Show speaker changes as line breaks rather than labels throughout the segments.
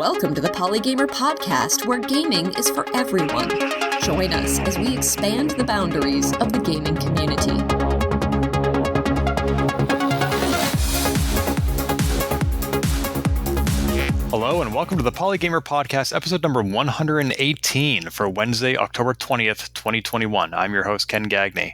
Welcome to the Polygamer podcast, where gaming is for everyone. Join us as we expand the boundaries of the gaming community.
Hello and welcome to the Polygamer Podcast, episode number 118 for Wednesday, October 20th, 2021. I'm your host, Ken Gagney.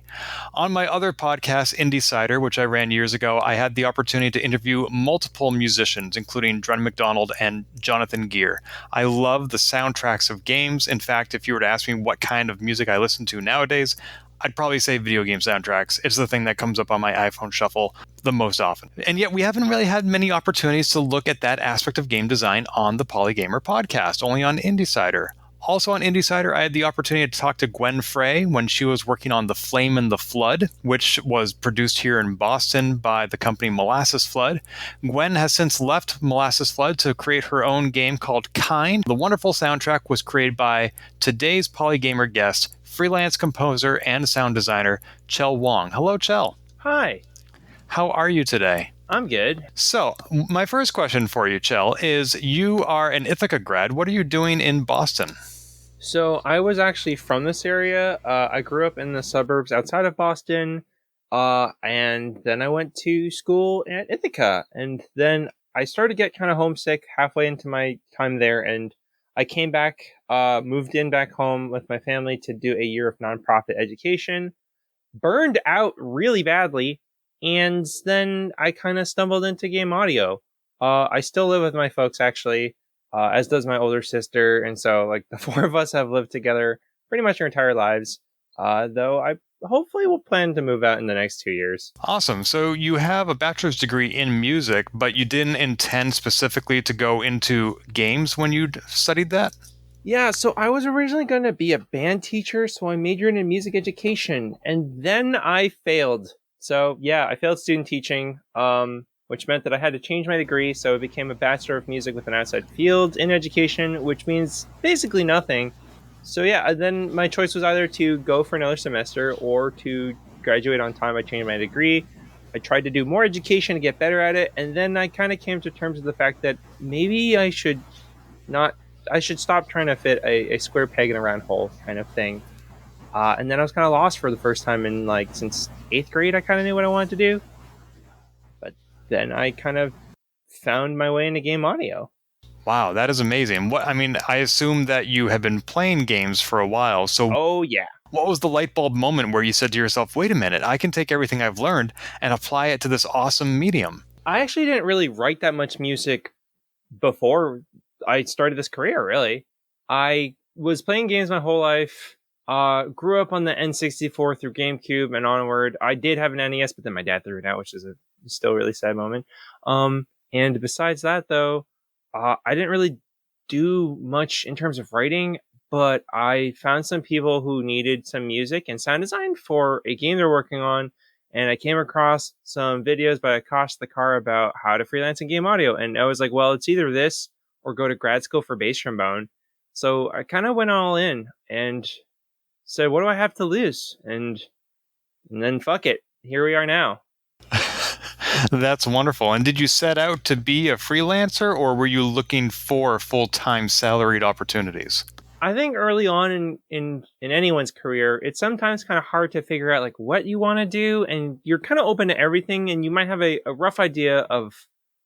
On my other podcast, Indie which I ran years ago, I had the opportunity to interview multiple musicians, including Dren McDonald and Jonathan Gear. I love the soundtracks of games. In fact, if you were to ask me what kind of music I listen to nowadays, I'd probably say video game soundtracks. It's the thing that comes up on my iPhone shuffle the most often. And yet we haven't really had many opportunities to look at that aspect of game design on the Polygamer podcast, only on Indie. Also on Indie, I had the opportunity to talk to Gwen Frey when she was working on The Flame and the Flood, which was produced here in Boston by the company Molasses Flood. Gwen has since left Molasses Flood to create her own game called Kine. The wonderful soundtrack was created by today's Polygamer guest, freelance composer and sound designer, Chel Wong. Hello, Chel.
Hi.
How are you today?
I'm good.
So, my first question for you, Chel, is you are an Ithaca grad. What are you doing in Boston?
So, I was actually from this area. I grew up in the suburbs outside of Boston, and then I went to school at Ithaca. And then I started to get kind of homesick halfway into my time there, and I came back, moved in back home with my family to do a year of nonprofit education, burned out really badly, and then I kind of stumbled into game audio. I still live with my folks, actually, as does my older sister, and so like the four of us have lived together pretty much our entire lives, though I hopefully will plan to move out in the next 2 years.
Awesome. So you have a bachelor's degree in music, but you didn't intend specifically to go into games when you studied that?
Yeah, so I was originally going to be a band teacher, so I majored in music education, and then I failed. So yeah, I failed student teaching, which meant that I had to change my degree, so it became a Bachelor of Music with an outside field in education, which means basically nothing. So yeah, then my choice was either to go for another semester or to graduate on time. I changed my degree. I tried to do more education to get better at it, and then I kind of came to terms with the fact that maybe I should stop trying to fit a square peg in a round hole kind of thing. And then I was kind of lost for the first time in since 8th grade. I kind of knew what I wanted to do, but then I kind of found my way into game audio.
Wow, that is amazing. I assume that you have been playing games for a while. So
oh yeah.
What was the light bulb moment where you said to yourself, wait a minute, I can take everything I've learned and apply it to this awesome medium?
I actually didn't really write that much music before I started this career, really. I was playing games my whole life. Grew up on the N64 through GameCube and onward. I did have an NES, but then my dad threw it out, which is a still really sad moment. And besides that, though, I didn't really do much in terms of writing, but I found some people who needed some music and sound design for a game they're working on, and I came across some videos by Akash the Car about how to freelance in game audio, and I was like, well, it's either this or go to grad school for bass trombone. So I kind of went all in and said, what do I have to lose? And then fuck it. Here we are now.
That's wonderful. And did you set out to be a freelancer, or were you looking for full-time salaried opportunities?
I think early on in anyone's career, it's sometimes kind of hard to figure out what you want to do, and you're kind of open to everything, and you might have a rough idea of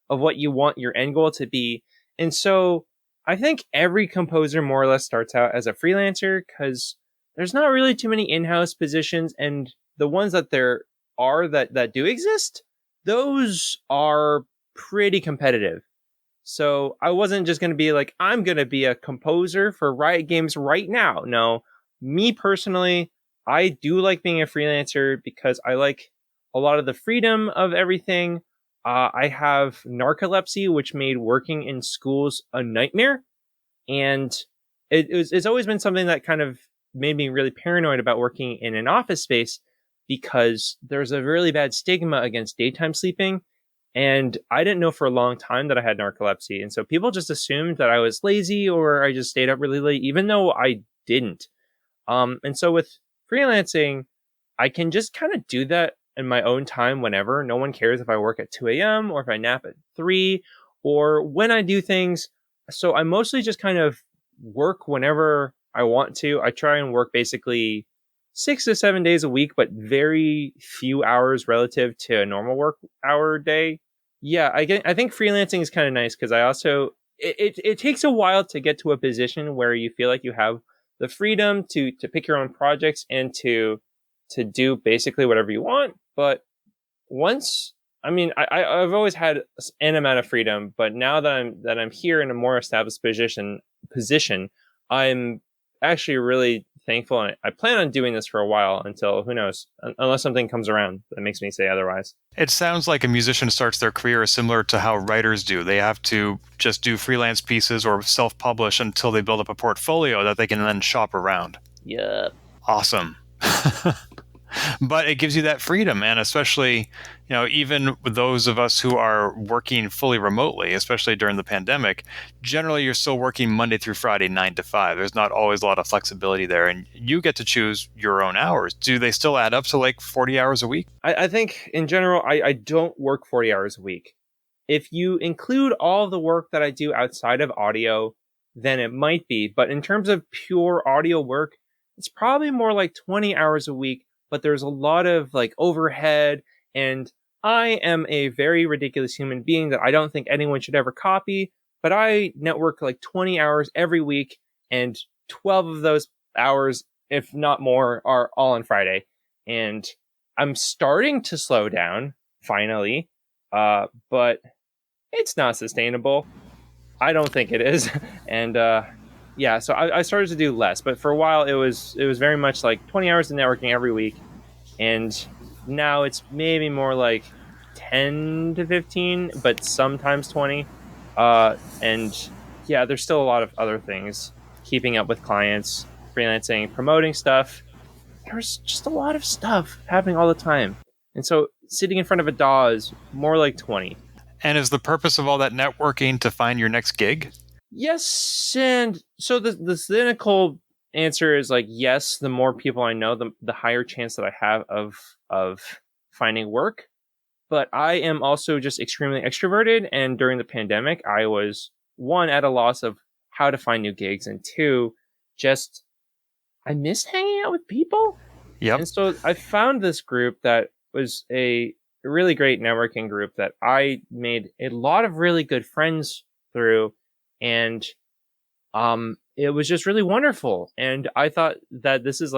what you want your end goal to be. And so I think every composer more or less starts out as a freelancer because there's not really too many in-house positions, and the ones that there are that do exist, those are pretty competitive. So I wasn't just going to be I'm going to be a composer for Riot Games right now. No, me personally, I do like being a freelancer because I like a lot of the freedom of everything. I have narcolepsy, which made working in schools a nightmare. And it's always been something that kind of made me really paranoid about working in an office space because there's a really bad stigma against daytime sleeping. And I didn't know for a long time that I had narcolepsy. And so people just assumed that I was lazy or I just stayed up really late, even though I didn't. And so with freelancing, I can just kind of do that in my own time whenever. No one cares if I work at 2 a.m. or if I nap at 3 or when I do things. so I mostly just kind of work whenever I want to. I try and work basically 6 to 7 days a week, but very few hours relative to a normal work hour day. Yeah, I think freelancing is kind of nice because I also it takes a while to get to a position where you feel like you have the freedom to pick your own projects and to do basically whatever you want. But once I mean, I've always had an amount of freedom, but now that I'm here in a more established position, I'm actually really thankful, and I plan on doing this for a while until who knows, unless something comes around that makes me say otherwise.
It sounds like a musician starts their career similar to how writers do. They have to just do freelance pieces or self-publish until they build up a portfolio that they can then shop around.
Yeah.
Awesome. But it gives you that freedom, and especially, even with those of us who are working fully remotely, especially during the pandemic, generally you're still working Monday through Friday, 9 to 5. There's not always a lot of flexibility there, and you get to choose your own hours. Do they still add up to like 40 hours a week?
I think in general, I don't work 40 hours a week. If you include all the work that I do outside of audio, then it might be. But in terms of pure audio work, it's probably more like 20 hours a week. But there's a lot of like overhead, and I am a very ridiculous human being that I don't think anyone should ever copy. But I network like 20 hours every week, and 12 of those hours, if not more, are all on Friday. And I'm starting to slow down finally, but it's not sustainable. I don't think it is, and yeah, so I started to do less, but for a while it was very much like 20 hours of networking every week, and now it's maybe more like 10 to 15, but sometimes 20. And yeah, there's still a lot of other things, keeping up with clients, freelancing, promoting stuff. There's just a lot of stuff happening all the time, and so sitting in front of a DAW is more like 20.
And is the purpose of all that networking to find your next gig?
Yes, and so the cynical answer is like yes. The more people I know, the higher chance that I have of finding work. But I am also just extremely extroverted, and during the pandemic, I was one at a loss of how to find new gigs, and two, just I miss hanging out with people.
Yep.
And so I found this group that was a really great networking group that I made a lot of really good friends through, and it was just really wonderful. And I thought that this is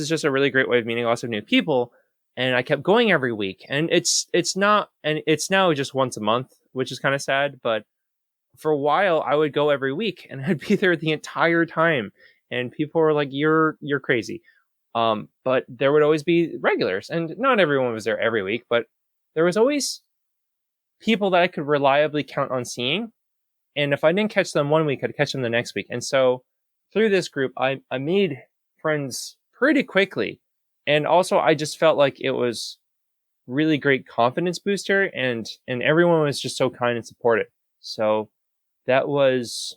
just a really great way of meeting lots of new people. And I kept going every week, and it's now just once a month, which is kind of sad. But for a while, I would go every week, and I'd be there the entire time. And people were like, "You're crazy." But there would always be regulars, and not everyone was there every week, but there was always people that I could reliably count on seeing. And if I didn't catch them one week, I'd catch them the next week. And so through this group, I made friends pretty quickly. And also I just felt like it was really great confidence booster, and everyone was just so kind and supportive. So that was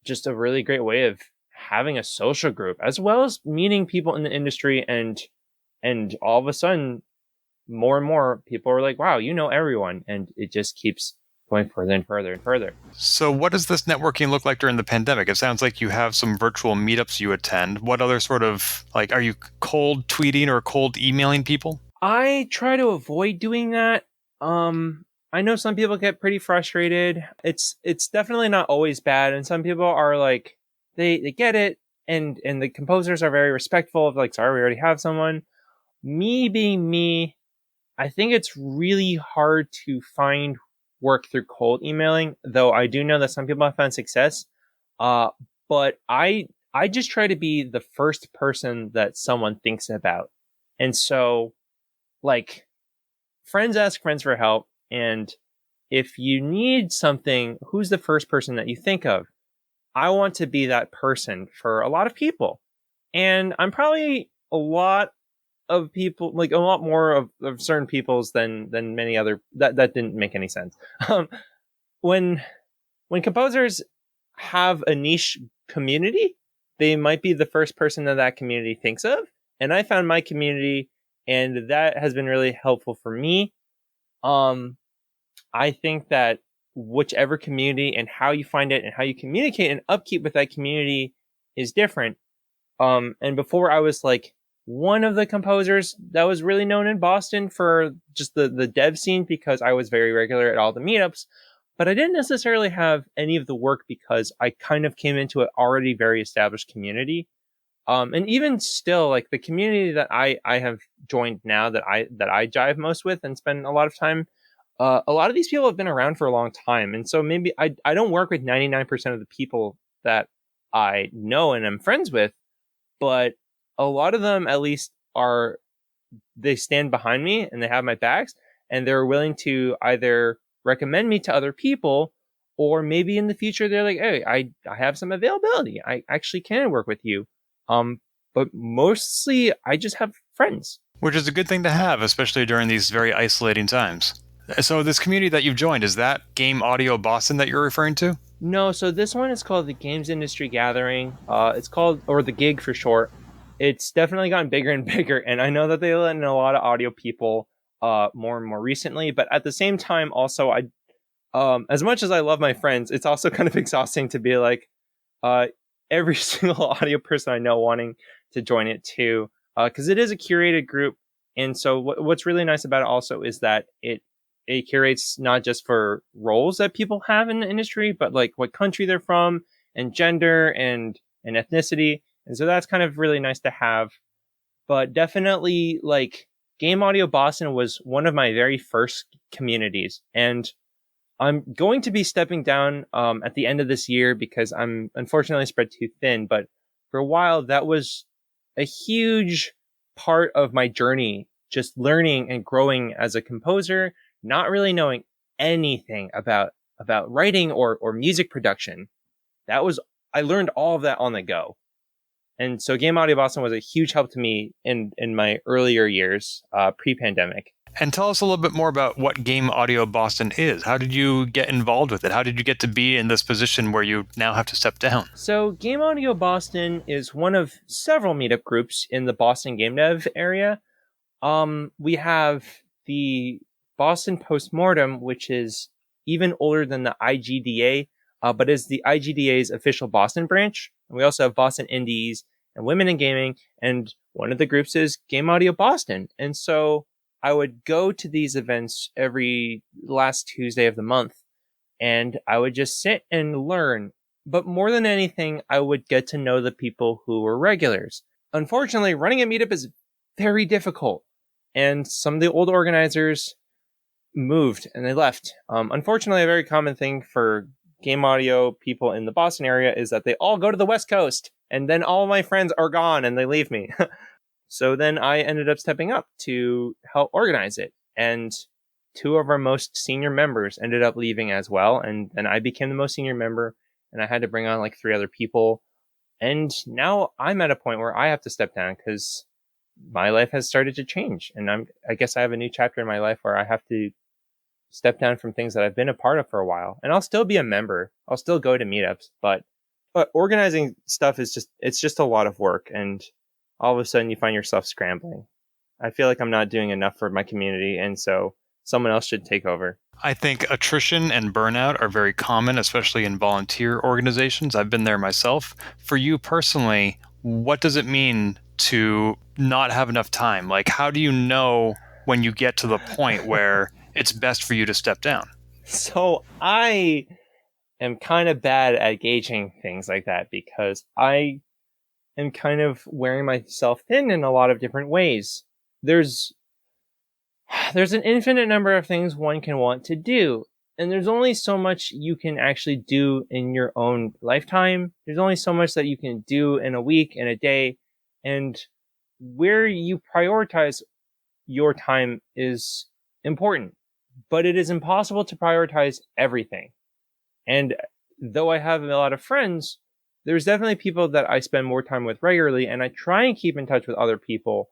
just a really great way of having a social group, as well as meeting people in the industry, and all of a sudden more and more people are like, wow, you know everyone, and it just keeps going further and further and further.
So what does this networking look like during the pandemic? It sounds like you have some virtual meetups you attend. What other sort of, like, are you cold tweeting or cold emailing people?
I try to avoid doing that. I know some people get pretty frustrated. It's definitely not always bad, and some people are like, they get it, and the composers are very respectful of like, sorry, we already have someone. Me being me, I think it's really hard to find work through cold emailing, though I do know that some people have found success. But I just try to be the first person that someone thinks about. And so, like, friends ask friends for help, and if you need something, who's the first person that you think of? I want to be that person for a lot of people. And I'm probably a lot of people, like a lot more of certain people's than many other. That didn't make any sense. When composers have a niche community, they might be the first person that community thinks of. And I found my community, and that has been really helpful for me. I think that whichever community, and how you find it and how you communicate and upkeep with that community is different. And before I was like one of the composers that was really known in Boston for just the dev scene because I was very regular at all the meetups, but I didn't necessarily have any of the work because I kind of came into an already very established community. And even still, like the community that I have joined now that I jive most with and spend a lot of time, a lot of these people have been around for a long time. And so maybe I don't work with 99% of the people that I know and am friends with, but a lot of them at least they stand behind me and they have my backs and they're willing to either recommend me to other people, or maybe in the future they're like, hey, I have some availability. I actually can work with you. But mostly I just have friends.
Which is a good thing to have, especially during these very isolating times. So this community that you've joined, is that Game Audio Boston that you're referring to?
No, so this one is called the Games Industry Gathering. It's called, or the GIG for short. It's definitely gotten bigger and bigger, and I know that they let in a lot of audio people more and more recently, but at the same time, also, as much as I love my friends, it's also kind of exhausting to be like every single audio person I know wanting to join it too, because it is a curated group. And so what's really nice about it also is that it curates not just for roles that people have in the industry, but like what country they're from and gender and ethnicity. And so that's kind of really nice to have. But definitely, like, Game Audio Boston was one of my very first communities. And I'm going to be stepping down at the end of this year because I'm unfortunately spread too thin. But for a while, that was a huge part of my journey, just learning and growing as a composer, not really knowing anything about writing or music production. I learned all of that on the go. And so Game Audio Boston was a huge help to me in my earlier years, pre-pandemic.
And tell us a little bit more about what Game Audio Boston is. How did you get involved with it? How did you get to be in this position where you now have to step down?
So Game Audio Boston is one of several meetup groups in the Boston game dev area. We have the Boston Postmortem, which is even older than the IGDA, but is the IGDA's official Boston branch. And we also have Boston Indies and Women in Gaming, and one of the groups is Game Audio Boston. And so I would go to these events every last Tuesday of the month, and I would just sit and learn. But more than anything, I would get to know the people who were regulars. Unfortunately, running a meetup is very difficult, and some of the old organizers moved and they left. Unfortunately, a very common thing for game audio people in the Boston area is that they all go to the West Coast, and then all my friends are gone and they leave me. So then I ended up stepping up to help organize it. And two of our most senior members ended up leaving as well. And then I became the most senior member, and I had to bring on like 3 other people. And now I'm at a point where I have to step down because my life has started to change. And I guess I have a new chapter in my life where I have to step down from things that I've been a part of for a while. And I'll still be a member. I'll still go to meetups, but organizing stuff is just a lot of work. And all of a sudden you find yourself scrambling. I feel like I'm not doing enough for my community, and so someone else should take over.
I think attrition and burnout are very common, especially in volunteer organizations. I've been there myself. For you personally, what does it mean to not have enough time? Like, how do you know when you get to the point where it's best for you to step down?
So I am kind of bad at gauging things like that because I am kind of wearing myself thin in a lot of different ways. There's an infinite number of things one can want to do, and there's only so much you can actually do in your own lifetime. There's only so much that you can do in a week, in a day, and where you prioritize your time is important, but it is impossible to prioritize everything. And though I have a lot of friends, there's definitely people that I spend more time with regularly, and I try and keep in touch with other people,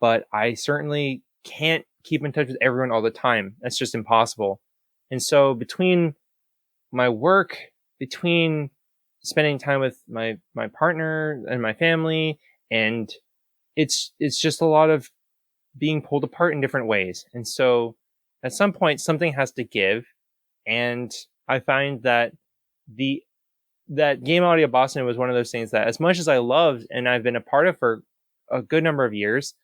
but I certainly can't keep in touch with everyone all the time. That's just impossible. And so between my work, between spending time with my partner and my family, and it's just a lot of being pulled apart in different ways. And so at some point something has to give, And I find that that Game Audio Boston was one of those things that, as much as I loved and I've been a part of for a good number of years,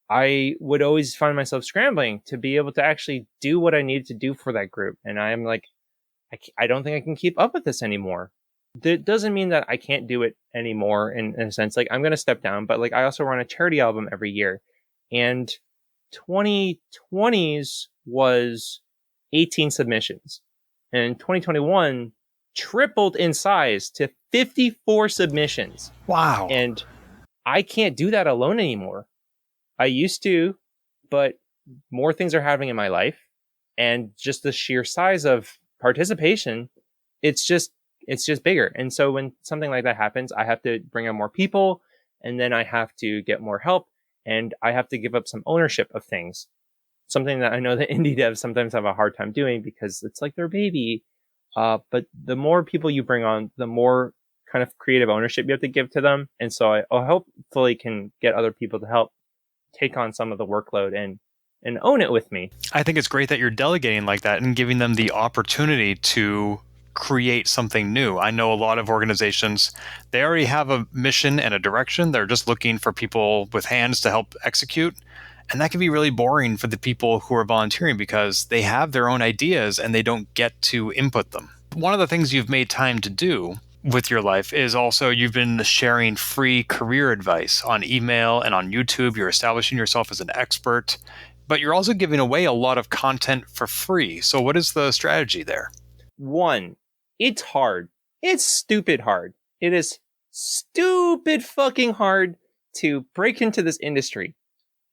I would always find myself scrambling to be able to actually do what I needed to do for that group. And I'm like, I don't think I can keep up with this anymore. That doesn't mean that I can't do it anymore in a sense. Like, I'm going to step down, but like, I also run a charity album every year. And 2020's was 18 submissions. And 2021 tripled in size to 54 submissions.
Wow.
And I can't do that alone anymore. I used to, but more things are happening in my life. And just the sheer size of participation, it's just bigger. And so when something like that happens, I have to bring on more people, and then I have to get more help, and I have to give up some ownership of things. Something that I know that indie devs sometimes have a hard time doing because it's like their baby. But the more people you bring on, the more kind of creative ownership you have to give to them. And so I hopefully can get other people to help take on some of the workload and own it with me.
I think it's great that you're delegating like that and giving them the opportunity to create something new. I know a lot of organizations, they already have a mission and a direction. They're just looking for people with hands to help execute. And that can be really boring for the people who are volunteering because they have their own ideas and they don't get to input them. One of the things you've made time to do with your life is also you've been sharing free career advice on email and on YouTube. You're establishing yourself as an expert, but you're also giving away a lot of content for free. So what is the strategy there?
One, it's hard. It's stupid hard. It is stupid fucking hard to break into this industry.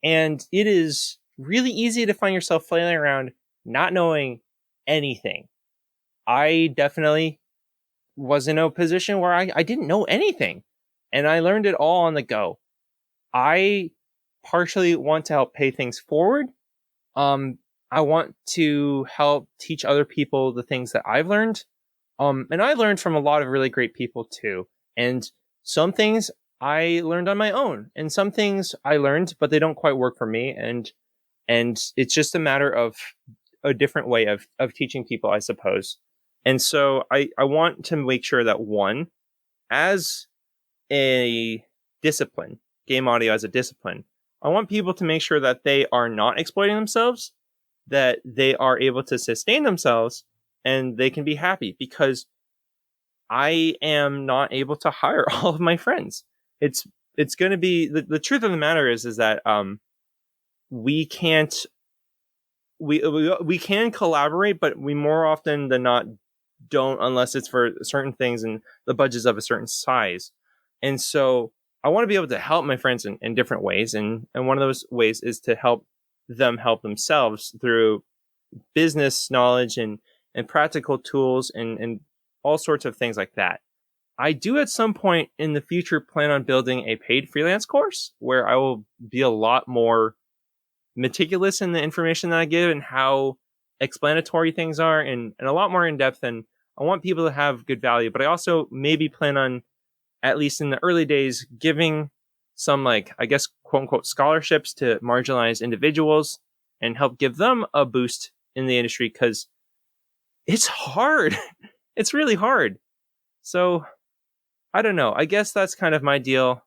And it is really easy to find yourself flailing around not knowing anything. I definitely was in a position where I didn't know anything. And I learned it all on the go. I partially want to help pay things forward. I want to help teach other people the things that I've learned. And I learned from a lot of really great people too. And some things I learned on my own, and some things I learned, but they don't quite work for me. And it's just a matter of a different way of teaching people, I suppose. And so I want to make sure that, one, as a discipline, game audio as a discipline, I want people to make sure that they are not exploiting themselves, that they are able to sustain themselves, and they can be happy, because I am not able to hire all of my friends. It's going to be the truth of the matter is that we can't we can collaborate, but we more often than not don't, unless it's for certain things and the budget's of a certain size. And so I want to be able to help my friends in different ways, and one of those ways is to help them help themselves through business knowledge and practical tools and all sorts of things like that. I do at some point in the future plan on building a paid freelance course where I will be a lot more meticulous in the information that I give and how explanatory things are, and a lot more in depth. And I want people to have good value, but I also maybe plan on, at least in the early days, giving some, like, I guess, quote unquote, scholarships to marginalized individuals and help give them a boost in the industry, because it's hard. It's really hard. So I don't know. I guess that's kind of my deal.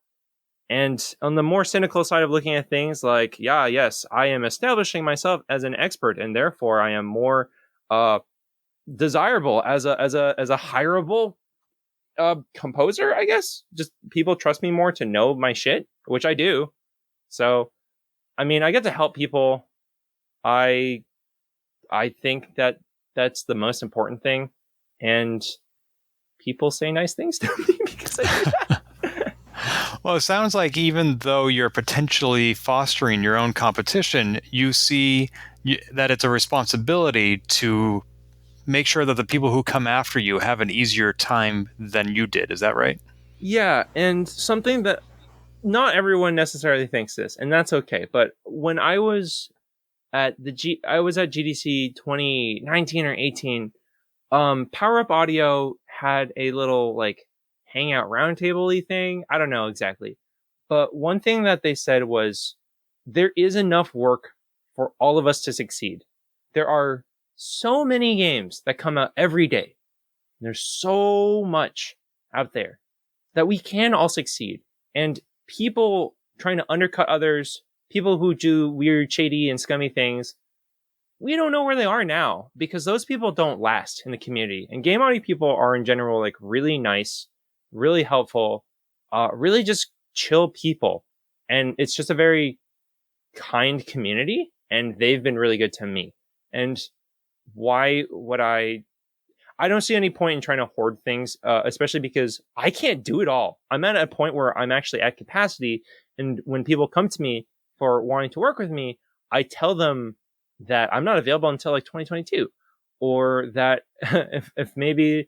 And on the more cynical side of looking at things, like, yes, I am establishing myself as an expert, and therefore I am more desirable as a hireable composer, I guess. Just people trust me more to know my shit, which I do. So, I mean, I get to help people. I think that that's the most important thing. And people say nice things to me because I do that.
Well, it sounds like even though you're potentially fostering your own competition, you see that it's a responsibility to make sure that the people who come after you have an easier time than you did. Is that right?
Yeah, and something that not everyone necessarily thinks this, and that's okay. But when I was at GDC 2019 or 18, Power Up Audio had a little, like, hangout roundtable-y thing. I don't know exactly. But one thing that they said was, there is enough work for all of us to succeed. There are so many games that come out every day. There's so much out there that we can all succeed. And people trying to undercut others, people who do weird, shady, and scummy things, we don't know where they are now because those people don't last in the community. And game audio people are in general like really nice, really helpful, really just chill people. And it's just a very kind community, and they've been really good to me. And why would I don't see any point in trying to hoard things, especially because I can't do it all. I'm at a point where I'm actually at capacity. And when people come to me for wanting to work with me, I tell them that I'm not available until like 2022, or that if maybe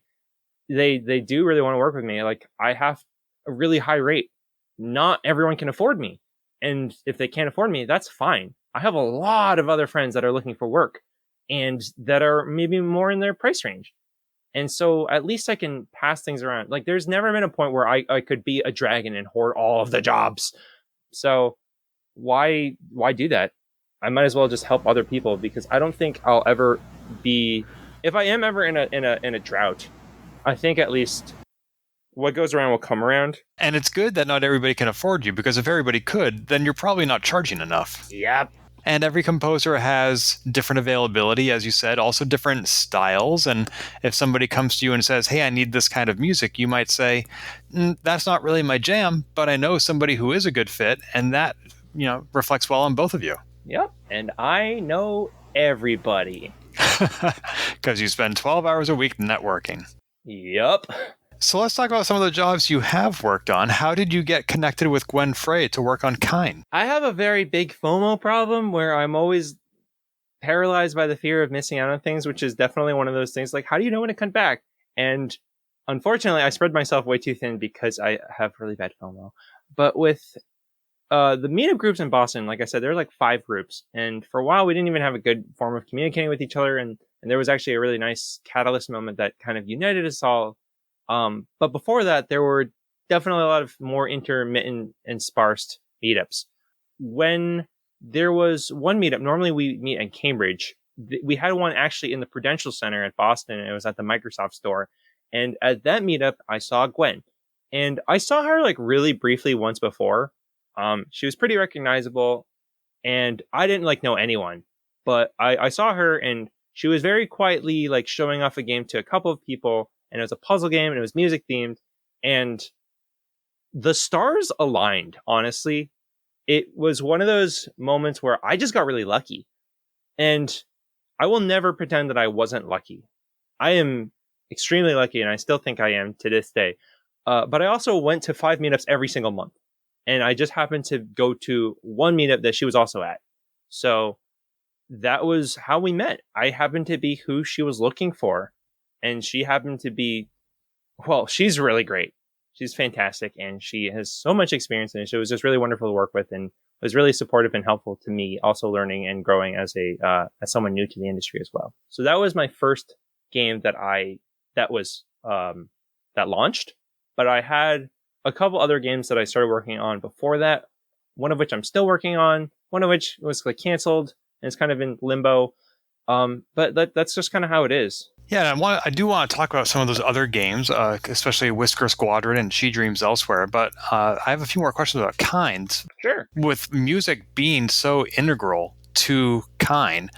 they do really want to work with me, like I have a really high rate. Not everyone can afford me. And if they can't afford me, that's fine. I have a lot of other friends that are looking for work and that are maybe more in their price range. And so at least I can pass things around. Like there's never been a point where I could be a dragon and hoard all of the jobs. So why do that? I might as well just help other people, because I don't think I'll ever be, if I am ever in a drought, I think at least what goes around will come around.
And it's good that not everybody can afford you, because if everybody could, then you're probably not charging enough.
Yep.
And every composer has different availability, as you said, also different styles. And if somebody comes to you and says, hey, I need this kind of music, you might say, that's not really my jam, but I know somebody who is a good fit. And that, reflects well on both of you.
Yep. And I know everybody.
Because you spend 12 hours a week networking.
Yep.
So let's talk about some of the jobs you have worked on. How did you get connected with Gwen Frey to work on Kine?
I have a very big FOMO problem where I'm always paralyzed by the fear of missing out on things, which is definitely one of those things. Like, how do you know when to come back? And unfortunately, I spread myself way too thin because I have really bad FOMO. But with the meetup groups in Boston, like I said, there are like 5 groups. And for a while, we didn't even have a good form of communicating with each other. And there was actually a really nice catalyst moment that kind of united us all. But before that, there were definitely a lot of more intermittent and sparse meetups. When there was one meetup, normally we meet in Cambridge. We had one actually in the Prudential Center at Boston, and it was at the Microsoft store. And at that meetup, I saw Gwen. And I saw her like really briefly once before. She was pretty recognizable, and I didn't like know anyone. But I saw her, and she was very quietly like showing off a game to a couple of people. And it was a puzzle game, and it was music themed, and the stars aligned. Honestly, it was one of those moments where I just got really lucky, and I will never pretend that I wasn't lucky. I am extremely lucky, and I still think I am to this day. But I also went to 5 meetups every single month, and I just happened to go to one meetup that she was also at. So that was how we met. I happened to be who she was looking for. And she happened to be, well, she's really great. She's fantastic. And she has so much experience. And it was just really wonderful to work with, and was really supportive and helpful to me, also learning and growing as someone new to the industry as well. So that was my first game that launched. But I had a couple other games that I started working on before that. One of which I'm still working on. One of which was like canceled and it's kind of in limbo. But that's just kind of how it is.
Yeah, and I do want to talk about some of those other games, especially Whisker Squadron and She Dreams Elsewhere, but I have a few more questions about Kine.
Sure.
With music being so integral to Kine,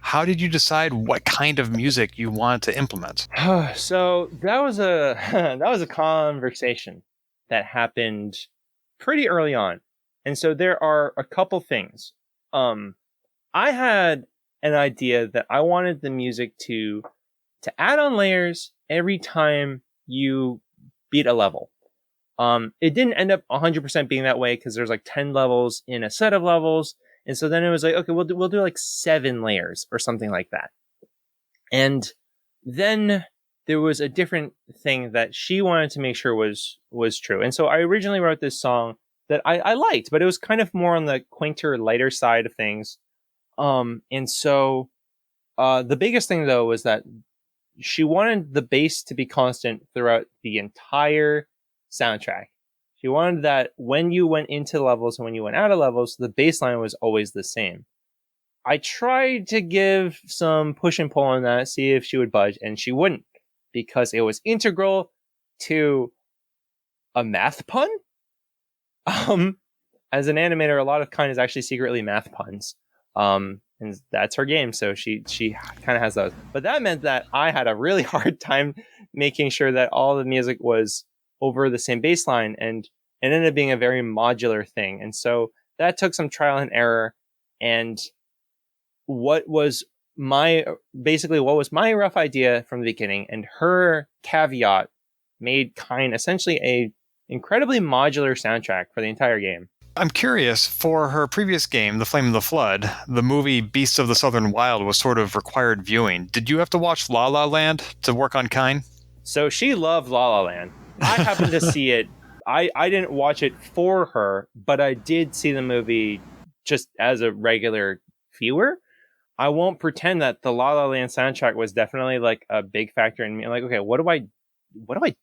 how did you decide what kind of music you wanted to implement?
So that was a conversation that happened pretty early on. And so there are a couple things. I had an idea that I wanted the music to add on layers every time you beat a level. It didn't end up 100% being that way because there's like 10 levels in a set of levels. And so then it was like, okay, we'll do like 7 layers or something like that. And then there was a different thing that she wanted to make sure was true. And so I originally wrote this song that I liked, but it was kind of more on the quainter, lighter side of things. And so the biggest thing though was that she wanted the bass to be constant throughout the entire soundtrack. She wanted that when you went into levels and when you went out of levels, the bass line was always the same. I tried to give some push and pull on that, see if she would budge, and she wouldn't, because it was integral to a math pun. As an animator, a lot of Kine is actually secretly math puns. And that's her game, so she kind of has those. But that meant that I had a really hard time making sure that all the music was over the same bass line, and it ended up being a very modular thing. And so that took some trial and error. And what was my rough idea from the beginning, and her caveat made Kine essentially a incredibly modular soundtrack for the entire game.
I'm curious, for her previous game, The Flame of the Flood, the movie Beasts of the Southern Wild was sort of required viewing. Did you have to watch La La Land to work on Kine?
So she loved La La Land. I happened to see it. I didn't watch it for her, but I did see the movie just as a regular viewer. I won't pretend that the La La Land soundtrack was definitely like a big factor in me. Like, okay, what do I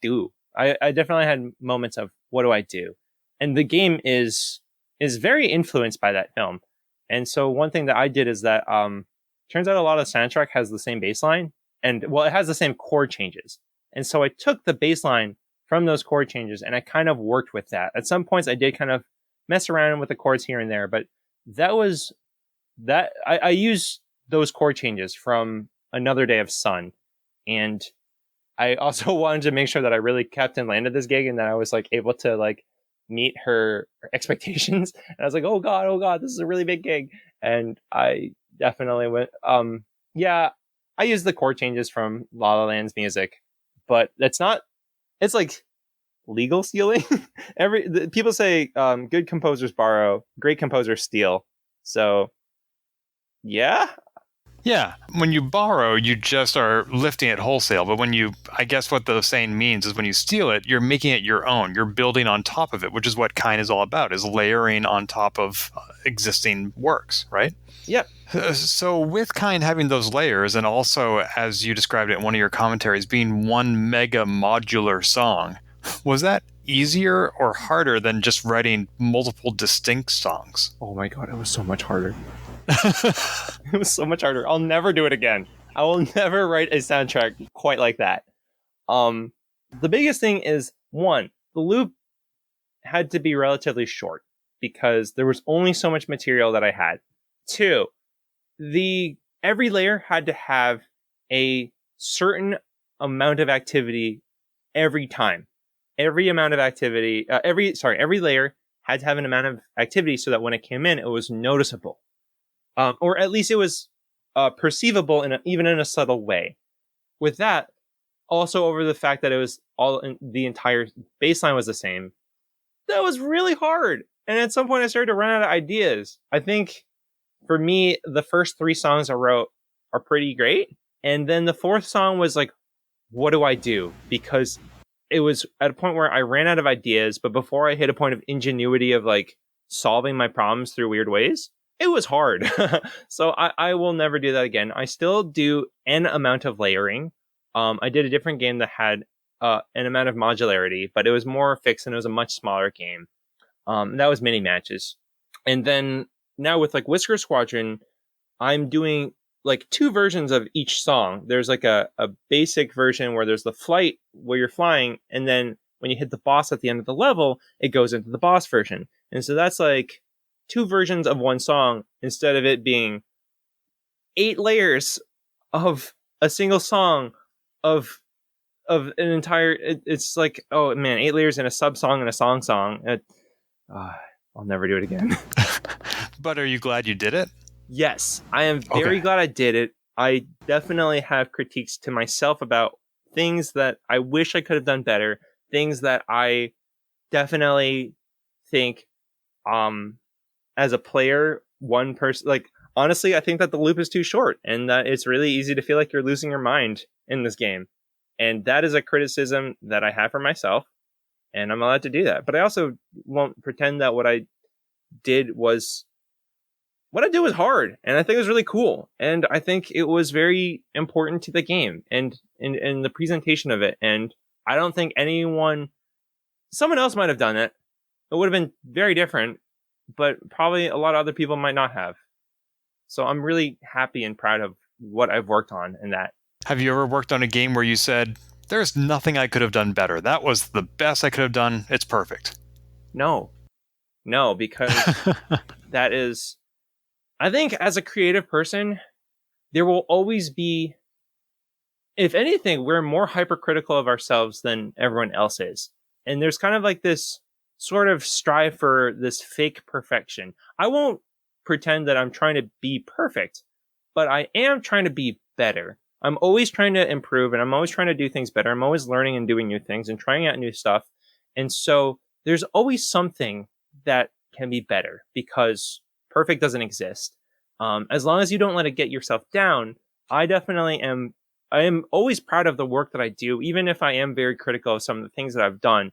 do? I definitely had moments of what do I do? And the game is very influenced by that film. And so one thing that I did is that turns out a lot of the soundtrack has the same bass line, and well, it has the same chord changes. And so I took the bass line from those chord changes and I kind of worked with that. At some points I did kind of mess around with the chords here and there, but I used those chord changes from Another Day of Sun. And I also wanted to make sure that I really kept and landed this gig, and that I was like able to like meet her expectations. And I was like, oh god, this is a really big gig. And I definitely went, I used the chord changes from La La Land's music, but it's like legal stealing. People say, good composers borrow, great composers steal. So yeah.
Yeah, when you borrow, you just are lifting it wholesale. But I guess what the saying means is when you steal it, you're making it your own. You're building on top of it, which is what Kine is all about, is layering on top of existing works, right?
Yep.
So with Kine having those layers, and also, as you described it in one of your commentaries, being one mega modular song, was that easier or harder than just writing multiple distinct songs?
Oh my god, it was so much harder. It was so much harder. I'll never do it again. I will never write a soundtrack quite like that. The biggest thing is, one, the loop had to be relatively short because there was only so much material that I had. Two, every layer had to have a certain amount of activity every time. Every layer had to have an amount of activity so that when it came in, it was noticeable. Or at least it was perceivable even in a subtle way. With that, also over the fact that it was the entire baseline was the same, that was really hard. And at some point I started to run out of ideas. I think for me, the first 3 songs I wrote are pretty great. And then the 4th song was like, what do I do? Because it was at a point where I ran out of ideas, but before I hit a point of ingenuity of like solving my problems through weird ways, it was hard. So I will never do that again. I still do an amount of layering. I did a different game that had an amount of modularity, but it was more fixed and it was a much smaller game. That was mini matches. And then now with like Whisker Squadron, I'm doing like 2 versions of each song. There's like a basic version where there's the flight where you're flying, and then when you hit the boss at the end of the level, it goes into the boss version. And so that's like 2 versions of one song instead of it being 8 layers of a single song of an entire. It's like, oh man, 8 layers in a sub song and a song. I'll never do it again.
But are you glad you did it?
Yes, I am very glad I did it. I definitely have critiques to myself about things that I wish I could have done better. Things that I definitely think, as a player, one person, like, honestly, I think that the loop is too short and that it's really easy to feel like you're losing your mind in this game. And that is a criticism that I have for myself, and I'm allowed to do that. But I also won't pretend that what I did was hard, and I think it was really cool. And I think it was very important to the game and in the presentation of it. And I don't think someone else might have done it. It would have been very different, but probably a lot of other people might not have. So I'm really happy and proud of what I've worked on in that.
Have you ever worked on a game where you said, there's nothing I could have done better? That was the best I could have done. It's perfect.
No, because that is, I think as a creative person, there will always be, if anything, we're more hypercritical of ourselves than everyone else is. And there's kind of like this sort of strive for this fake perfection. I won't pretend that I'm trying to be perfect, but I am trying to be better. I'm always trying to improve, and I'm always trying to do things better. I'm always learning and doing new things and trying out new stuff. And so there's always something that can be better, because perfect doesn't exist. As long as you don't let it get yourself down, I definitely am. I am always proud of the work that I do, even if I am very critical of some of the things that I've done.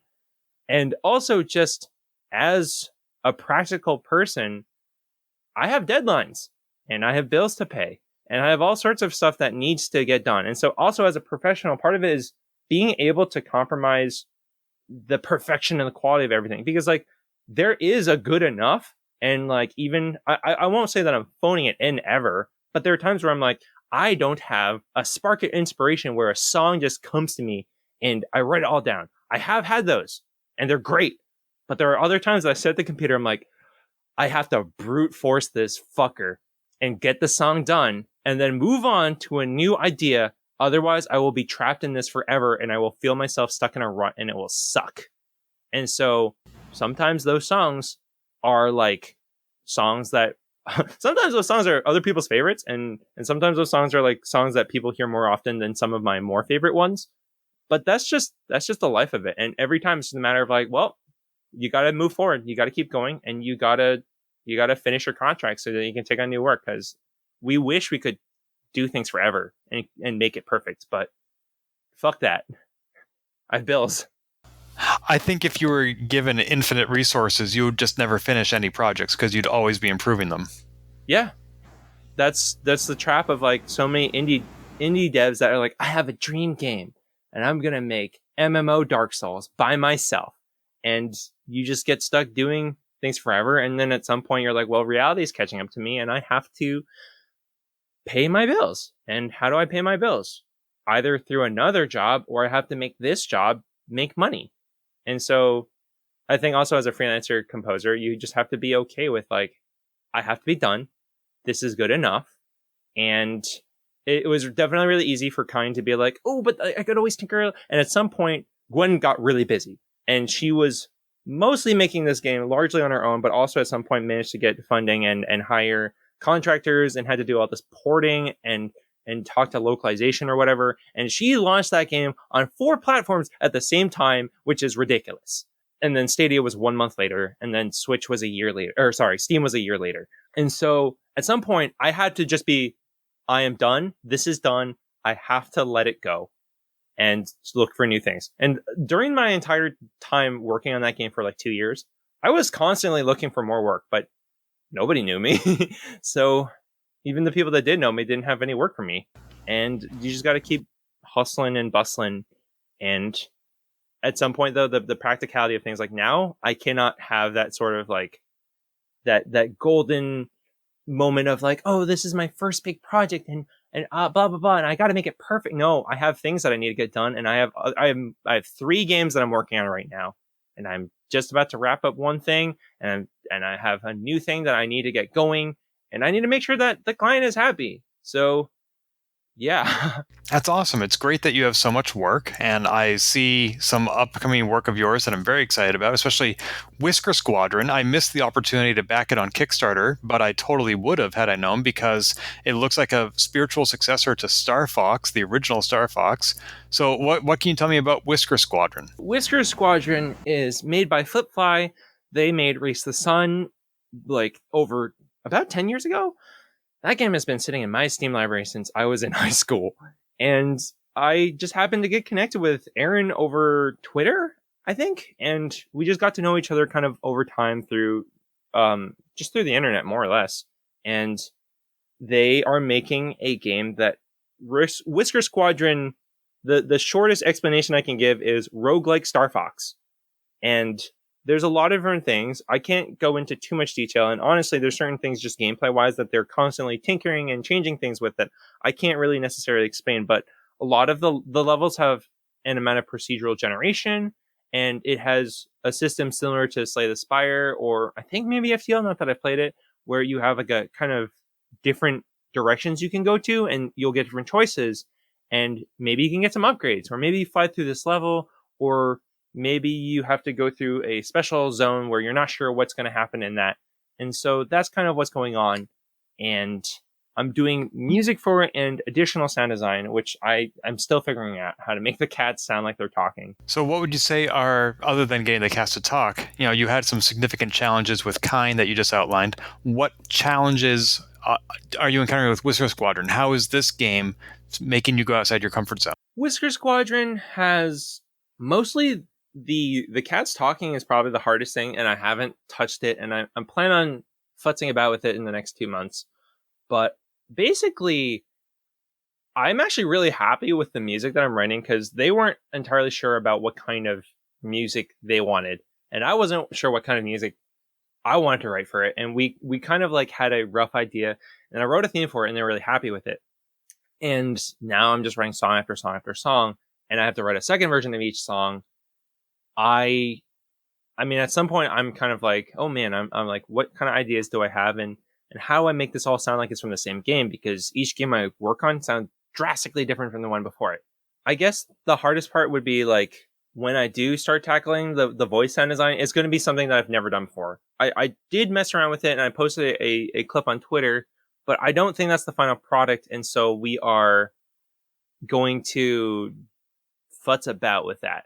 And also, just as a practical person, I have deadlines and I have bills to pay and I have all sorts of stuff that needs to get done. And so also as a professional, part of it is being able to compromise the perfection and the quality of everything, because like there is a good enough. And like, even I won't say that I'm phoning it in ever, but there are times where I'm like, I don't have a spark of inspiration where a song just comes to me and I write it all down. I have had those and they're great. But there are other times that I sit at the computer, I'm like, I have to brute force this fucker and get the song done and then move on to a new idea. Otherwise, I will be trapped in this forever and I will feel myself stuck in a rut and it will suck. And so sometimes those songs are like songs that sometimes those songs are other people's favorites, and sometimes those songs are like songs that people hear more often than some of my more favorite ones. But that's just the life of it. And every time it's just a matter of like, well, you got to move forward, you got to keep going, and you got to finish your contract so that you can take on new work, because we wish we could do things forever and make it perfect, but fuck that. I have bills.
I think if you were given infinite resources, you would just never finish any projects because you'd always be improving them.
Yeah. That's the trap of like so many indie devs that are like, I have a dream game and I'm going to make MMO Dark Souls by myself. And you just get stuck doing things forever. And then at some point you're like, well, reality is catching up to me and I have to pay my bills. And how do I pay my bills? Either through another job, or I have to make this job make money. And so I think also as a freelancer composer, you just have to be okay with like, I have to be done. This is good enough. And it was definitely really easy for Kine to be like, oh, but I could always tinker. And at some point, Gwen got really busy and she was mostly making this game largely on her own, but also at some point managed to get funding and hire contractors and had to do all this porting and talk to localization or whatever. And she launched that game on 4 platforms at the same time, which is ridiculous. And then Stadia was 1 month later, and then Switch was a year later, or sorry, Steam was a year later. And so at some point I had to just be, I am done. This is done. I have to let it go and look for new things. And during my entire time working on that game for like 2 years, I was constantly looking for more work, but nobody knew me. So even the people that did know me didn't have any work for me. And you just got to keep hustling and bustling. And at some point, though, the practicality of things, like now, I cannot have that sort of like that golden moment of like, oh, this is my first big project and blah, blah, blah. And I got to make it perfect. No, I have things that I need to get done. And I have 3 games that I'm working on right now. And I'm just about to wrap up one thing. And I have a new thing that I need to get going. And I need to make sure that the client is happy. So, yeah.
That's awesome. It's great that you have so much work. And I see some upcoming work of yours that I'm very excited about, especially Whisker Squadron. I missed the opportunity to back it on Kickstarter, but I totally would have had I known, because it looks like a spiritual successor to Star Fox, the original Star Fox. So what can you tell me about Whisker Squadron?
Whisker Squadron is made by Flipfly. They made Race the Sun like over about 10 years ago. That game has been sitting in my Steam library since I was in high school. And I just happened to get connected with Aaron over Twitter, I think. And we just got to know each other kind of over time through, just through the internet, more or less. And they are making a game that Whisker Squadron, the shortest explanation I can give is roguelike Star Fox. And there's a lot of different things. I can't go into too much detail. And honestly, there's certain things just gameplay wise that they're constantly tinkering and changing things with that I can't really necessarily explain. But a lot of the levels have an amount of procedural generation, and it has a system similar to Slay the Spire, or I think maybe FTL, not that I've played it, where you have like a kind of different directions you can go to, and you'll get different choices. And maybe you can get some upgrades, or maybe you fly through this level, or maybe you have to go through a special zone where you're not sure what's going to happen in that. And so that's kind of what's going on. And I'm doing music for it and additional sound design, which I'm still figuring out how to make the cats sound like they're talking.
So what would you say are, other than getting the cats to talk, you had some significant challenges with Kine that you just outlined. What challenges are you encountering with Whisker Squadron? How is this game making you go outside your comfort zone?
Whisker Squadron has mostly the cats talking is probably the hardest thing, and I haven't touched it, and I'm planning on futzing about with it in the next 2 months. But basically, I'm actually really happy with the music that I'm writing, because they weren't entirely sure about what kind of music they wanted, and I wasn't sure what kind of music I wanted to write for it. And we kind of like had a rough idea, and I wrote a theme for it, and they're really happy with it. And now I'm just writing song after song after song, and I have to write a second version of each song. I mean, at some point, I'm kind of like, oh man, I'm like, what kind of ideas do I have, and how do I make this all sound like it's from the same game? Because each game I work on sounds drastically different from the one before it. I guess the hardest part would be like when I do start tackling the voice sound design, it's going to be something that I've never done before. I did mess around with it, and I posted a clip on Twitter, but I don't think that's the final product, and so we are going to futz about with that.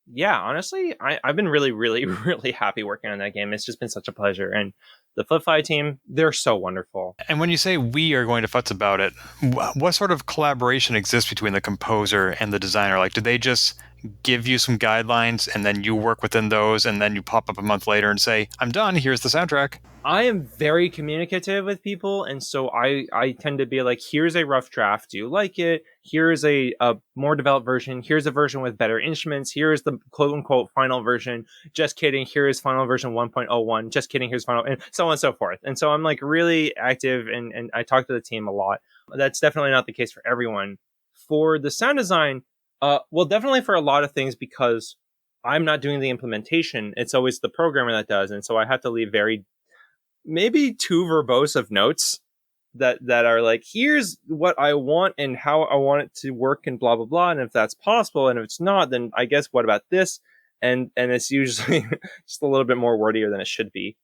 Yeah, honestly, I've been really, really, really happy working on that game. It's just been such a pleasure. And the Flipfly team, they're so wonderful.
And when you say we are going to futz about it, what sort of collaboration exists between the composer and the designer? Like, do they just give you some guidelines and then you work within those, and then you pop up a month later and say, I'm done, here's the soundtrack?
I am very communicative with people, and so I tend to be like, here's a rough draft. Do you like it? Here's a more developed version. Here's a version with better instruments. Here's the quote-unquote final version. Just kidding. Here is final version 1.01. Just kidding. Here's final, and so on and so forth. And so I'm like really active, and I talk to the team a lot. That's definitely not the case for everyone. For the sound design, well, definitely for a lot of things, because I'm not doing the implementation. It's always the programmer that does. And so I have to leave maybe too verbose of notes that are like, here's what I want and how I want it to work and blah, blah, blah. And if that's possible, and if it's not, then I guess what about this? And it's usually just a little bit more wordier than it should be.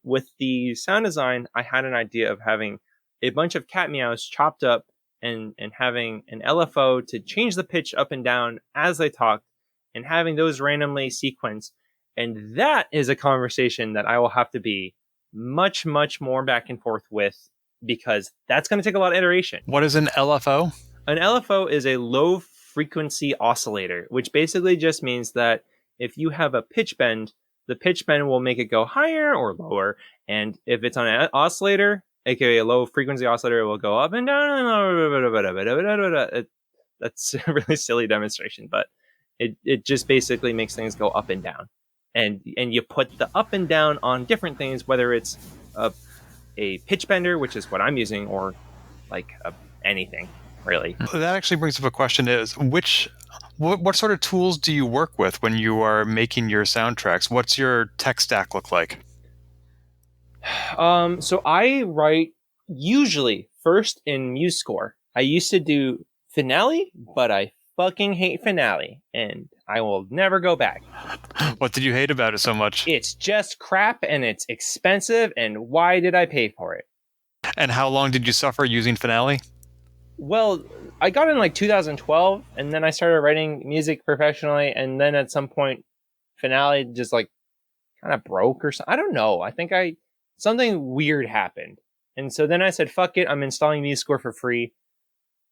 With the sound design, I had an idea of having a bunch of cat meows chopped up and having an LFO to change the pitch up and down as they talked, and having those randomly sequenced. And that is a conversation that I will have to be much, much more back and forth with, because that's going to take a lot of iteration.
What is an LFO?
An LFO is a low frequency oscillator, which basically just means that if you have a pitch bend, the pitch bend will make it go higher or lower. And if it's on an oscillator, aka a low frequency oscillator, it will go up and down. That's a really silly demonstration, but it just basically makes things go up and down. And you put the up and down on different things, whether it's a pitch bender, which is what I'm using, or like anything, really.
That actually brings up a question: is what sort of tools do you work with when you are making your soundtracks? What's your tech stack look like?
So I write usually first in MuseScore. I used to do Finale, but I fucking hate Finale, and I will never go back.
What did you hate about it so much?
It's just crap, and it's expensive, and why did I pay for it?
And how long did you suffer using Finale?
Well, I got in like 2012, and then I started writing music professionally, and then at some point, Finale just like kind of broke or something. I don't know. I think something weird happened. And so then I said, fuck it, I'm installing MuseScore for free.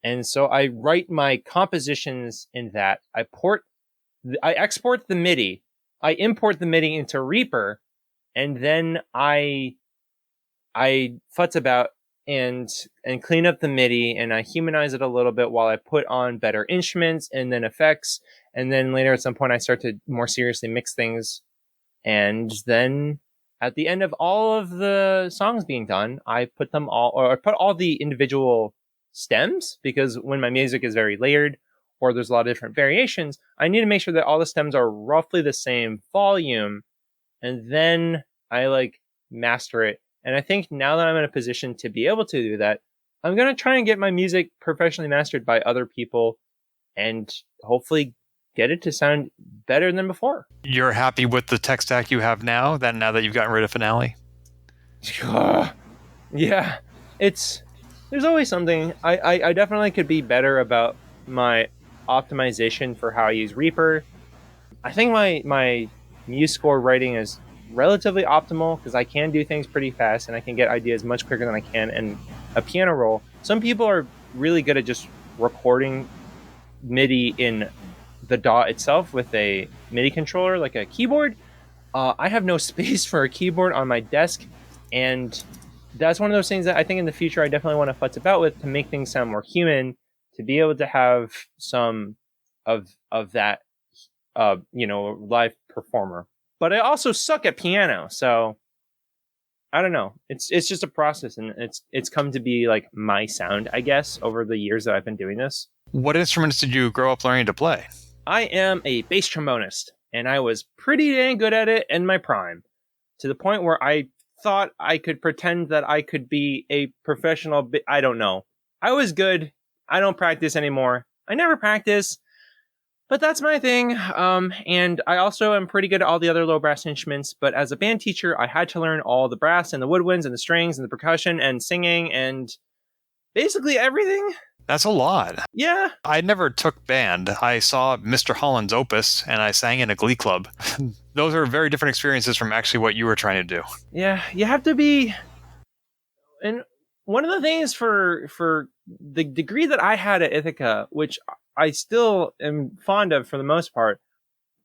And so I write my compositions in that. I export the MIDI. I import the MIDI into Reaper, and then I futz about and clean up the MIDI, and I humanize it a little bit while I put on better instruments and then effects. And then later at some point I start to more seriously mix things And then at the end of all of the songs being done, I put them all, or I put all the individual stems, because when my music is very layered or there's a lot of different variations, I need to make sure that all the stems are roughly the same volume. And then I like master it. And I think now that I'm in a position to be able to do that, I'm going to try and get my music professionally mastered by other people and hopefully get it to sound better than before.
You're happy with the tech stack you have now that you've gotten rid of Finale?
Yeah, there's always something. I definitely could be better about my optimization for how I use Reaper. I think my MuseScore writing is relatively optimal because I can do things pretty fast and I can get ideas much quicker than I can in a piano roll. Some people are really good at just recording MIDI in the DAW itself with a MIDI controller, like a keyboard. I have no space for a keyboard on my desk, and that's one of those things that I think in the future I definitely want to futz about with to make things sound more human, to be able to have some of that, live performer. But I also suck at piano, so I don't know. It's just a process, and it's come to be like my sound, I guess, over the years that I've been doing this.
What instruments did you grow up learning to play?
I am a bass trombonist, and I was pretty dang good at it in my prime, to the point where I thought I could pretend that I could be a professional. I don't know. I was good. I don't practice anymore. I never practice, but that's my thing. And I also am pretty good at all the other low brass instruments, but as a band teacher, I had to learn all the brass and the woodwinds and the strings and the percussion and singing and basically everything.
That's a lot.
Yeah.
I never took band. I saw Mr. Holland's Opus and I sang in a glee club. Those are very different experiences from actually what you were trying to do.
Yeah, you have to be. And one of the things for the degree that I had at Ithaca, which I still am fond of for the most part,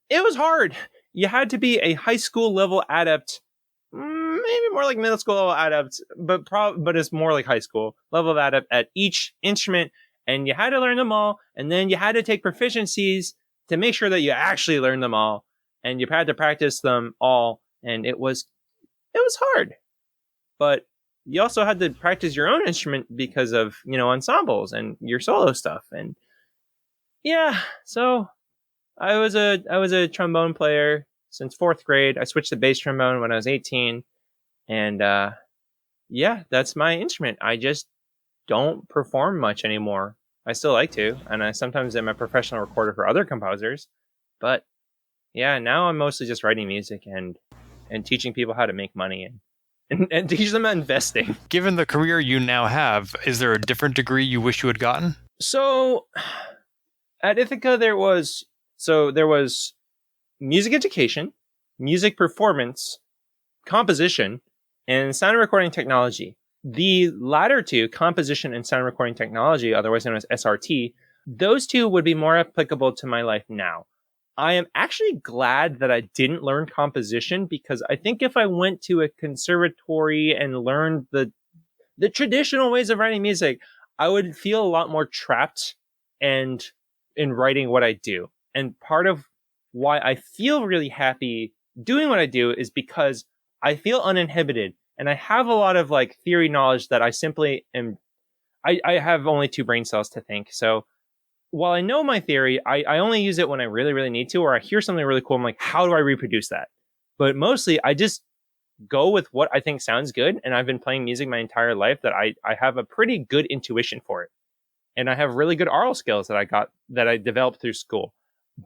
it was hard. You had to be a high school level adept, maybe more like middle school level adept, but it's more like high school level of adept at each instrument, and you had to learn them all, and then you had to take proficiencies to make sure that you actually learned them all, and you had to practice them all, and it was hard. But you also had to practice your own instrument because of, ensembles and your solo stuff. And yeah, so I was a trombone player since 4th grade. I switched to bass trombone when I was 18. And yeah, that's my instrument. I just don't perform much anymore. I still like to, and I sometimes am a professional recorder for other composers. But yeah, now I'm mostly just writing music and teaching people how to make money and teach them investing.
Given the career you now have, is there a different degree you wish you had gotten?
So at Ithaca, there was music education, music performance, composition, and sound recording technology. The latter two, composition and sound recording technology, otherwise known as SRT, those two would be more applicable to my life now. I am actually glad that I didn't learn composition, because I think if I went to a conservatory and learned the traditional ways of writing music, I would feel a lot more trapped and in writing what I do. And part of why I feel really happy doing what I do is because I feel uninhibited, and I have a lot of like theory knowledge that I simply am. I have only 2 brain cells to think, so while I know my theory, I only use it when I really, really need to, or I hear something really cool. I'm like, how do I reproduce that? But mostly I just go with what I think sounds good. And I've been playing music my entire life that I have a pretty good intuition for it. And I have really good oral skills that I developed through school.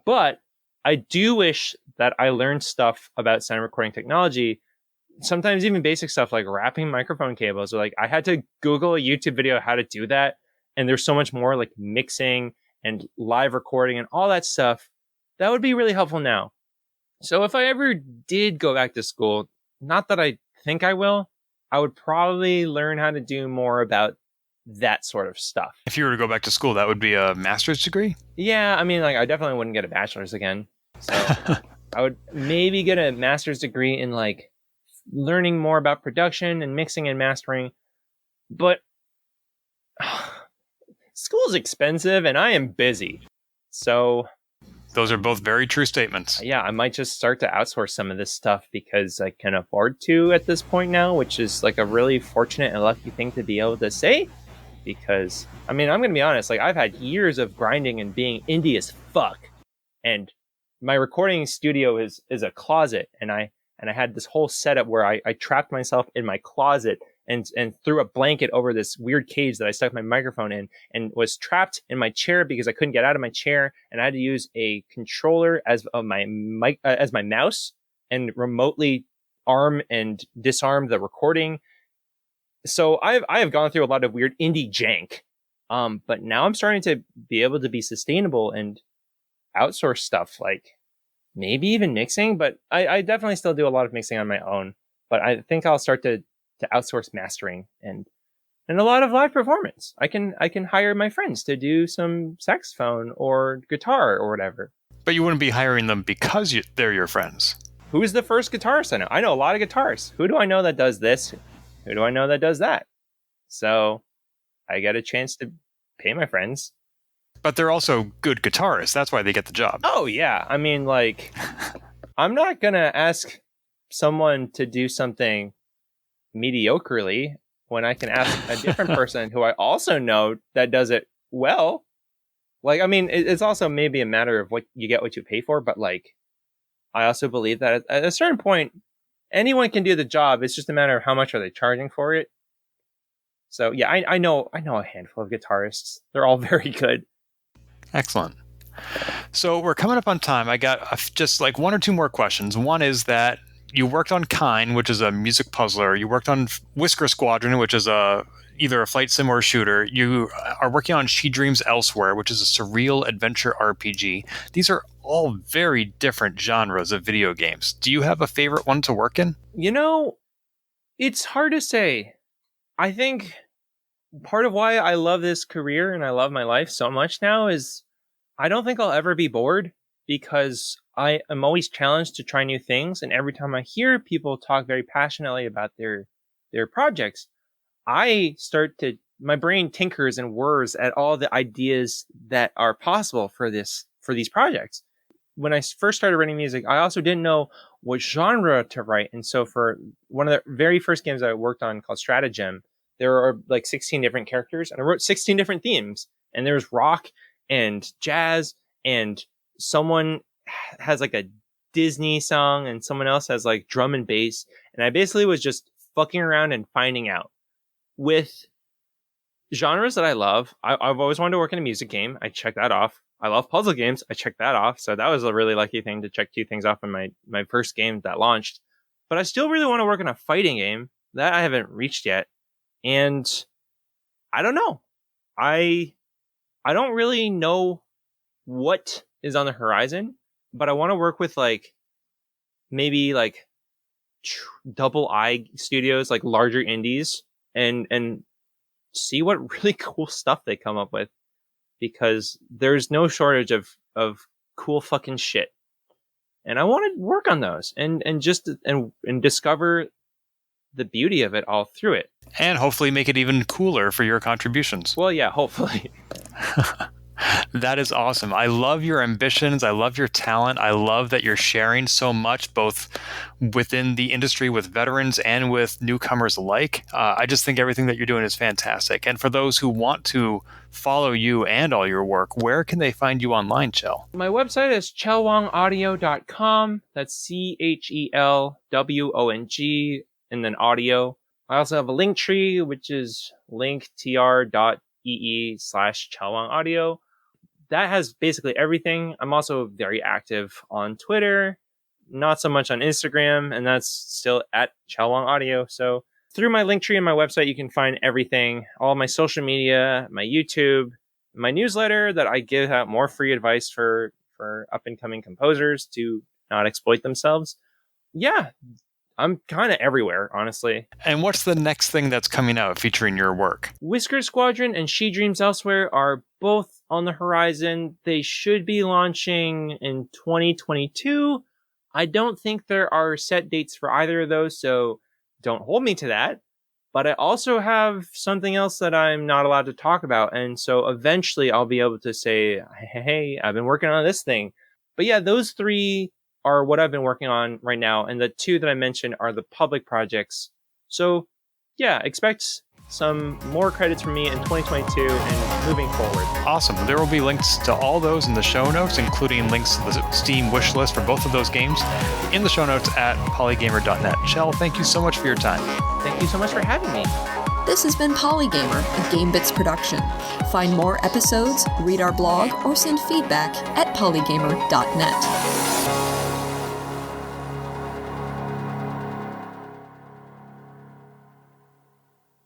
But I do wish that I learned stuff about sound recording technology, sometimes even basic stuff like wrapping microphone cables, or like I had to Google a YouTube video how to do that. And there's so much more like mixing and live recording and all that stuff. That would be really helpful now. So if I ever did go back to school, not that I think I will, I would probably learn how to do more about that sort of stuff.
If you were to go back to school, that would be a master's degree?
Yeah, I mean, like I definitely wouldn't get a bachelor's again. So I would maybe get a master's degree in like learning more about production and mixing and mastering. But school's expensive and I am busy. So
Those are both very true statements.
Yeah, I might just start to outsource some of this stuff because I can afford to at this point now, which is like a really fortunate and lucky thing to be able to say. Because, I mean, I'm going to be honest, like I've had years of grinding and being indie as fuck. And my recording studio is a closet. And I had this whole setup where I trapped myself in my closet and threw a blanket over this weird cage that I stuck my microphone in and was trapped in my chair because I couldn't get out of my chair. And I had to use a controller as my mic, as my mouse and remotely arm and disarm the recording. So I have gone through a lot of weird indie jank. But now I'm starting to be able to be sustainable and outsource stuff like maybe even mixing, but I definitely still do a lot of mixing on my own. But I think I'll start to outsource mastering and a lot of live performance. I can hire my friends to do some saxophone or guitar or whatever.
But you wouldn't be hiring them because they're your friends.
Who's the first guitarist I know? I know a lot of guitarists. Who do I know that does this? Who do I know that does that? So I get a chance to pay my friends.
But they're also good guitarists. That's why they get the job.
Oh, yeah. I mean, like, I'm not going to ask someone to do something mediocrely when I can ask a different person who I also know that does it well. Like, I mean, it's also maybe a matter of what you get, what you pay for. But like, I also believe that at a certain point, anyone can do the job. It's just a matter of how much are they charging for it. So yeah, I know a handful of guitarists. They're all very good.
Excellent. So we're coming up on time. I got just like one or two more questions. One is that you worked on Kine, which is a music puzzler. You worked on Whisker Squadron, which is either a flight sim or a shooter. You are working on She Dreams Elsewhere, which is a surreal adventure RPG. These are all very different genres of video games. Do you have a favorite one to work in?
You know, it's hard to say. I think part of why I love this career and I love my life so much now is I don't think I'll ever be bored because I am always challenged to try new things. And every time I hear people talk very passionately about their projects, my brain tinkers and whirs at all the ideas that are possible for these projects. When I first started writing music, I also didn't know what genre to write. And so for one of the very first games I worked on called Stratagem, there are like 16 different characters and I wrote 16 different themes. And there's rock and jazz and someone has like a Disney song and someone else has like drum and bass. And I basically was just fucking around and finding out with genres that I love. I've always wanted to work in a music game. I checked that off. I love puzzle games. I checked that off. So that was a really lucky thing to check two things off in my first game that launched. But I still really want to work in a fighting game that I haven't reached yet. And I don't know. I don't really know what is on the horizon, but I want to work with like maybe like double I studios, like larger indies and see what really cool stuff they come up with. Because there's no shortage of cool fucking shit. And I want to work on those and discover the beauty of it all through it.
And hopefully make it even cooler for your contributions.
Well, yeah, hopefully.
That is awesome. I love your ambitions. I love your talent. I love that you're sharing so much, both within the industry with veterans and with newcomers alike. I just think everything that you're doing is fantastic. And for those who want to follow you and all your work, where can they find you online, Chel?
My website is chelwongaudio.com. That's CHELWONG and then audio. I also have a link tree, which is linktr.ee/chelwongaudio. That has basically everything. I'm also very active on Twitter, not so much on Instagram, and that's still at Chel Wong Audio. So through my link tree and my website, you can find everything, all my social media, my YouTube, my newsletter that I give out more free advice for up and coming composers to not exploit themselves. Yeah, I'm kind of everywhere, honestly.
And what's the next thing that's coming out featuring your work?
Whisker Squadron and She Dreams Elsewhere are both on the horizon. They should be launching in 2022. I don't think there are set dates for either of those, so don't hold me to that. But I also have something else that I'm not allowed to talk about. And so eventually I'll be able to say, hey, I've been working on this thing. But yeah, those 3 are what I've been working on right now, and the 2 that I mentioned are the public projects. So yeah, expect some more credits from me in 2022 and moving forward.
Awesome. There will be links to all those in the show notes, including links to the Steam wish list for both of those games in the show notes at polygamer.net. Chel, thank you so much for your time.
Thank you so much for having me.
This has been Polygamer, a Gamebits production. Find more episodes, read our blog, or send feedback at polygamer.net.